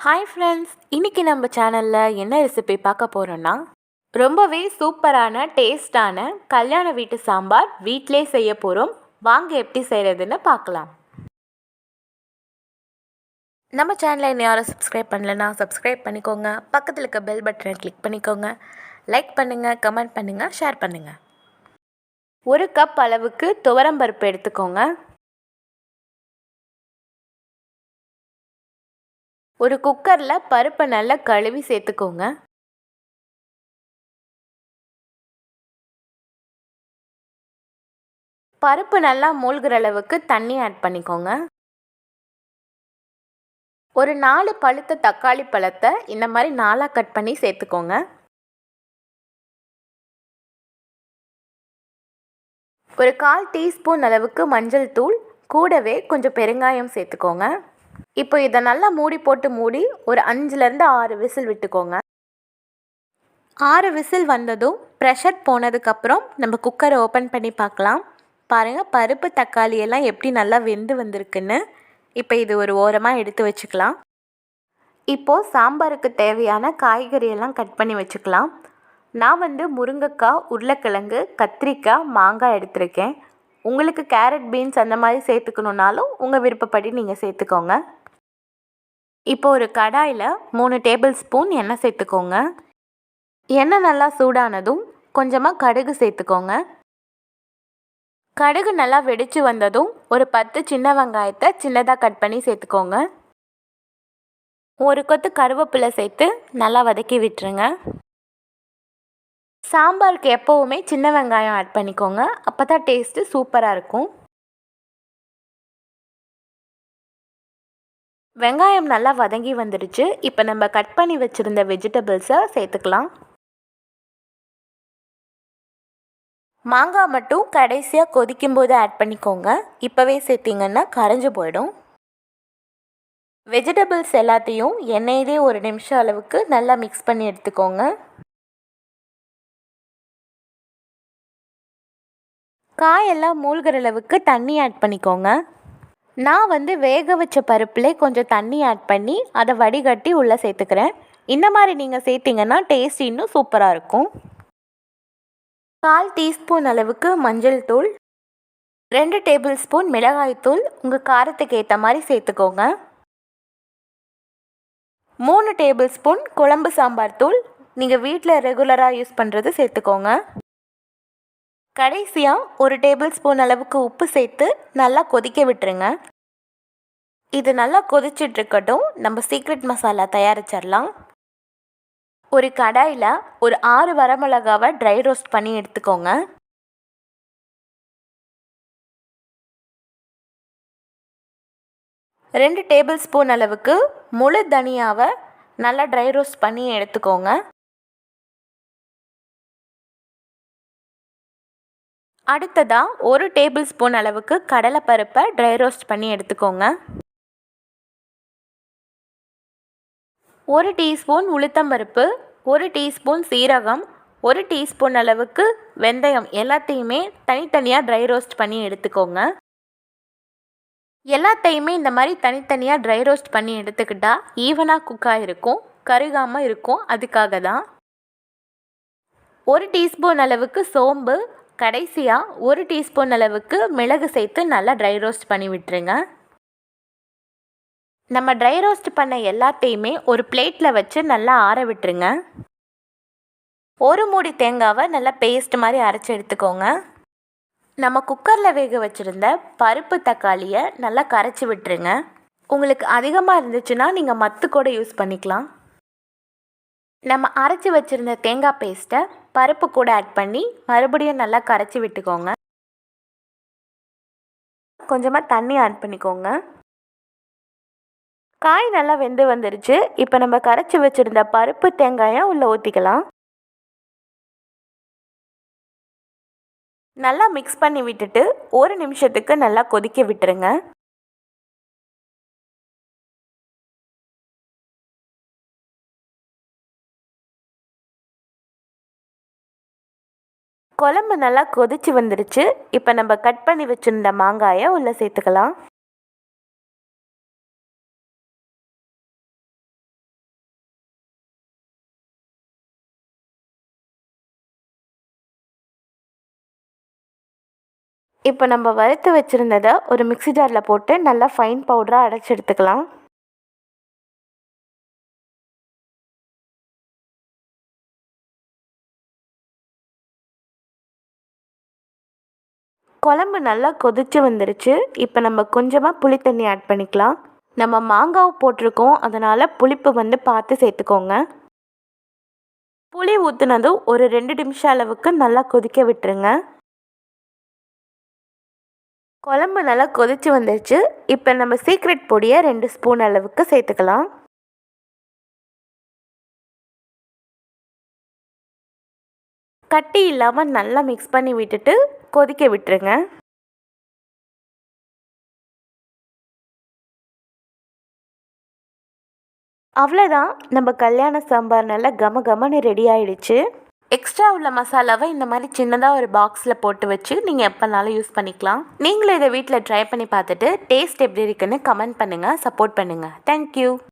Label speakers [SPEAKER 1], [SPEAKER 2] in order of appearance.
[SPEAKER 1] Hi friends, இன்றைக்கி நம்ம சேனலில் என்ன ரெசிபி பார்க்க போகிறோன்னா ரொம்பவே சூப்பரான டேஸ்டான கல்யாண வீட்டு சாம்பார் வீட்டிலே செய்ய போகிறோம். வாங்க எப்படி செய்கிறதுன்னு பார்க்கலாம். நம்ம சேனலை இன்னும் யாரும் சப்ஸ்கிரைப் பண்ணலைன்னா சப்ஸ்கிரைப் பண்ணிக்கோங்க. பக்கத்தில் இருக்க பெல் பட்டனை கிளிக் பண்ணிக்கோங்க. லைக் பண்ணுங்கள், கமெண்ட் பண்ணுங்கள், ஷேர் பண்ணுங்கள். 1 கப் அளவுக்கு துவரம்பருப்பு எடுத்துக்கோங்க. ஒரு குக்கரில் பருப்பை நல்லா கழுவி சேர்த்துக்கோங்க. பருப்பு நல்லா மூழ்கிற அளவுக்கு தண்ணி ஆட் பண்ணிக்கோங்க. ஒரு 4 பழுத்த தக்காளி பழத்தை இந்த மாதிரி 4ஆக கட் பண்ணி சேர்த்துக்கோங்க. ஒரு 1/4 டீஸ்பூன் அளவுக்கு மஞ்சள் தூள், கூடவே கொஞ்சம் பெருங்காயம் சேர்த்துக்கோங்க. இப்போ இதை நல்லா மூடி ஒரு 5லேருந்து 6 விசில் விட்டுக்கோங்க. 6 விசில் வந்ததும் ப்ரெஷர் போனதுக்கப்புறம் நம்ம குக்கரை ஓப்பன் பண்ணி பார்க்கலாம். பாருங்கள், பருப்பு தக்காளி எல்லாம் எப்படி நல்லா வெந்து வந்திருக்குன்னு. இப்போ இது ஒரு ஓரமாக எடுத்து வச்சுக்கலாம். இப்போது சாம்பாருக்கு தேவையான காய்கறியெல்லாம் கட் பண்ணி வச்சுக்கலாம். நான் முருங்கைக்காய், உருளைக்கிழங்கு, கத்திரிக்காய், மாங்காய் எடுத்திருக்கேன். உங்களுக்கு கேரட், பீன்ஸ் அந்த மாதிரி சேர்த்துக்கணுன்னாலும் உங்கள் விருப்பப்படி நீங்கள் சேர்த்துக்கோங்க. இப்போ ஒரு கடாயில் 3 டேபிள் ஸ்பூன் எண்ணெய் சேர்த்துக்கோங்க. எண்ணெய் நல்லா சூடானதும் கொஞ்சமாக கடுகு சேர்த்துக்கோங்க. கடுகு நல்லா வெடித்து வந்ததும் ஒரு 10 சின்ன வெங்காயத்தை சின்னதாக கட் பண்ணி சேர்த்துக்கோங்க. ஒரு கொத்து கருவேப்பிலை சேர்த்து நல்லா வதக்கி விட்டுருங்க. சாம்பாருக்கு எப்போவுமே சின்ன வெங்காயம் ஆட் பண்ணிக்கோங்க, அப்போ தான் டேஸ்ட்டு சூப்பராக இருக்கும். வெங்காயம் நல்லா வதங்கி வந்துடுச்சு. இப்போ நம்ம கட் பண்ணி வச்சுருந்த வெஜிடபிள்ஸை சேர்த்துக்கலாம். மாங்காய் மட்டும் கடைசியாக கொதிக்கும்போது ஆட் பண்ணிக்கோங்க. இப்போவே சேர்த்திங்கன்னா கரைஞ்சி போயிடும். வெஜிடபிள்ஸ் எல்லாத்தையும் எண்ணெயிலே 1 நிமிஷம் அளவுக்கு நல்லா மிக்ஸ் பண்ணி எடுத்துக்கோங்க. காயெல்லாம் மூழ்கிற அளவுக்கு தண்ணி ஆட் பண்ணிக்கோங்க. நான் வேக வச்ச பருப்பில் கொஞ்சம் தண்ணி ஆட் பண்ணி அதை வடிகட்டி உள்ளே சேர்த்துக்கிறேன். இந்த மாதிரி நீங்கள் சேர்த்திங்கன்னா டேஸ்ட் இன்னும் சூப்பராக இருக்கும். 1/4 டீஸ்பூன் அளவுக்கு மஞ்சள் தூள், 2 டேபிள் ஸ்பூன் மிளகாய்த்தூள் உங்கள் காரத்துக்கு ஏற்ற மாதிரி சேர்த்துக்கோங்க. 3 டேபிள் ஸ்பூன் குழம்பு சாம்பார் தூள், நீங்கள் வீட்டில் ரெகுலராக யூஸ் பண்ணுறது சேர்த்துக்கோங்க. கடைசியாக 1 டேபிள் ஸ்பூன் அளவுக்கு உப்பு சேர்த்து நல்லா கொதிக்க விட்டுருங்க. இது நல்லா கொதிச்சிட்ருக்கட்டும், நம்ம சீக்ரெட் மசாலா தயாரிச்சிடலாம். ஒரு கடாயில் ஒரு 6 வரமிளகாவை ட்ரை ரோஸ்ட் பண்ணி எடுத்துக்கோங்க. 2 டேபிள் ஸ்பூன் அளவுக்கு முழு தனியாவை நல்லா ட்ரை ரோஸ்ட் பண்ணி எடுத்துக்கோங்க. அடுத்ததாக 1 டேபிள் ஸ்பூன் அளவுக்கு கடலைப்பருப்பை ட்ரை ரோஸ்ட் பண்ணி எடுத்துக்கோங்க. 1 டீஸ்பூன் உளுத்தம்பருப்பு, 1 டீஸ்பூன் சீரகம், 1 டீஸ்பூன் அளவுக்கு வெந்தயம் எல்லாத்தையுமே தனித்தனியாக ட்ரை ரோஸ்ட் பண்ணி எடுத்துக்கோங்க. எல்லாத்தையுமே இந்த மாதிரி தனித்தனியாக ட்ரை ரோஸ்ட் பண்ணி எடுத்துக்கிட்டால் ஈவனாக குக்காக இருக்கும், கருகாமல் இருக்கும். அதுக்காக தான். 1 டீஸ்பூன் அளவுக்கு சோம்பு, கடைசியாக 1 டீஸ்பூன் அளவுக்கு மிளகு சேர்த்து நல்லா ட்ரை ரோஸ்ட் பண்ணி விட்டுருங்க. நம்ம ட்ரை ரோஸ்ட் பண்ண எல்லாத்தையுமே ஒரு பிளேட்டில் வச்சு நல்லா ஆற விட்டுருங்க. 1 மூடி தேங்காவை நல்லா பேஸ்ட் மாதிரி அரைச்சி எடுத்துக்கோங்க. நம்ம குக்கரில் வேக வச்சுருந்த பருப்பு தக்காளியை நல்லா கரைச்சி விட்டுருங்க. உங்களுக்கு அதிகமாக இருந்துச்சுன்னா நீங்கள் மத்து கூட யூஸ் பண்ணிக்கலாம். நம்ம அரைச்சி வச்சுருந்த தேங்காய் பேஸ்ட்டை பருப்பு கூட ஆட் பண்ணி மறுபடியும் நல்லா கரைச்சி விட்டுக்கோங்க. கொஞ்சமாக தண்ணி ஆட் பண்ணிக்கோங்க. காய் நல்லா வெந்து வந்துருச்சு. இப்போ நம்ம கரைச்சி வச்சுருந்த பருப்பு தேங்காயை உள்ளே ஊற்றிக்கலாம். நல்லா மிக்ஸ் பண்ணி விட்டுட்டு 1 நிமிஷத்துக்கு நல்லா கொதிக்க விட்டுருங்க. குழம்பு நல்லா கொதிச்சு வந்துருச்சு. இப்போ நம்ம கட் பண்ணி வச்சுருந்த மாங்காயை உள்ளே சேர்த்துக்கலாம். இப்போ நம்ம வறுத்து வச்சுருந்ததை ஒரு மிக்ஸி ஜாரில் போட்டு நல்லா ஃபைன் பவுடராக அரைச்சி எடுத்துக்கலாம். குழம்பு நல்லா கொதிச்சு வந்துருச்சு. இப்போ நம்ம கொஞ்சமாக புளி தண்ணி ஆட் பண்ணிக்கலாம். நம்ம மாங்காவை போட்டிருக்கோம், அதனால் புளிப்பு பார்த்து சேர்த்துக்கோங்க. புளி ஊற்றுனதும் ஒரு 2 நிமிஷம் அளவுக்கு நல்லா கொதிக்க விட்டுருங்க. குழம்பு நல்லா கொதிச்சு வந்துருச்சு. இப்போ நம்ம சீக்ரெட் பொடியை 2 ஸ்பூன் அளவுக்கு சேர்த்துக்கலாம். கட்டி இல்லாமல் நல்லா மிக்ஸ் பண்ணி விட்டுட்டு கொதிக்க விட்டுருங்க. அவ்வளோதான், நம்ம கல்யாண சாம்பார் நல்லா கம கமன்னு ரெடி ஆயிடுச்சு. எக்ஸ்ட்ரா உள்ள மசாலாவை இந்த மாதிரி சின்னதாக ஒரு பாக்ஸில் போட்டு வச்சு நீங்கள் எப்போனாலும் யூஸ் பண்ணிக்கலாம். நீங்களும் இதை வீட்டில் ட்ரை பண்ணி பார்த்துட்டு டேஸ்ட் எப்படி இருக்குன்னு கமெண்ட் பண்ணுங்கள், சப்போர்ட் பண்ணுங்கள். தேங்க்யூ.